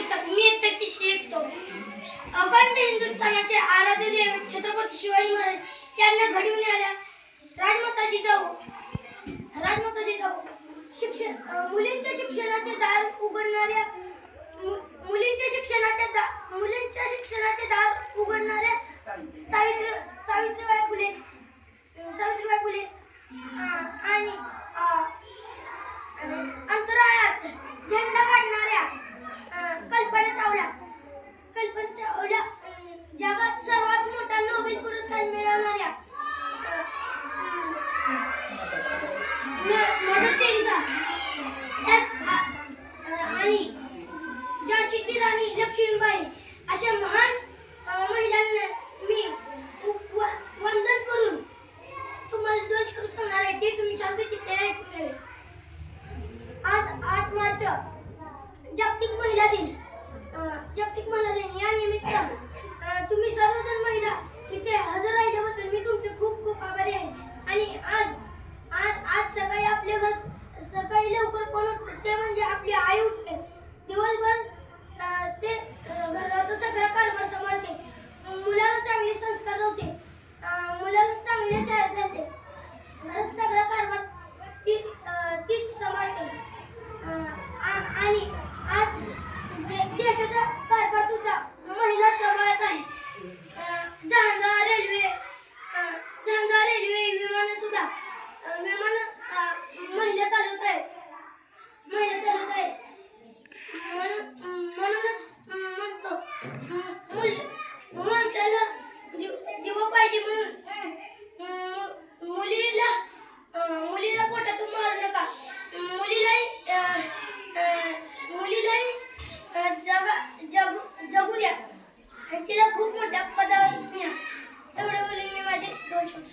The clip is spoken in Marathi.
जगतात. मी इयत्ता शिकतो. अखंड हिंदुस्थानाचे आराध्य दैवत छत्रपती शिवाजी महाराज यांना घडवून आल्या राजमाता जिजाऊ मुलींच्या शिक्षणाचे दार उघडणाऱ्या मुलींच्या शिक्षणाचे दार उघडणाऱ्या सावित्रीबाई फुले आणि अंतराळात झेंडा काढणाऱ्या कल्पना चावला जगात सर्वात मोठा नोबेल पुरस्कार मिळवणाऱ्या मदर टेरेसा आणि झाशीची राणी लक्ष्मीबाई अशा महान महिलांना मी वंदन करून तुम्हाला दोन शब्द सांगणार आहे, ते तुम्ही शांत चित्ताने ऐकून घ्यावे. आज 8 मार्च जागतिक महिला दिन या निमित्त तुम्ही सर्वजण महिला इथे हजर राहिल्याबद्दल मी तुमचे खूप खूप आभारी आहे. आणि आज सकाळी आपल्या घरात सकाळी लवकर कोण उठते ते म्हणजे आपली आई उठते. दिवसभर ते घराचा सगळा कारभार सांभाळते. मुलाला चांगले संस्कार होते, मुलाला चांगल्या शाळेत जाते. घरात सगळा कारभार तीच सांभाळते. आणि आज देशाचा कारभार सुद्धा महिला सांभाळत आहे. जहाजा रेल्वे विमान सुद्धा महिला चालवत आहेत. म्हणूनच म्हणतो माणसाला दिवा पाहिजे म्हणून मुलीला पोटातून मारू नका. मुलीलाही जगू द्या आणि तिला खूप मोठ्या पदावर न्या. एवढं बोलून मी माझे 2 शब्द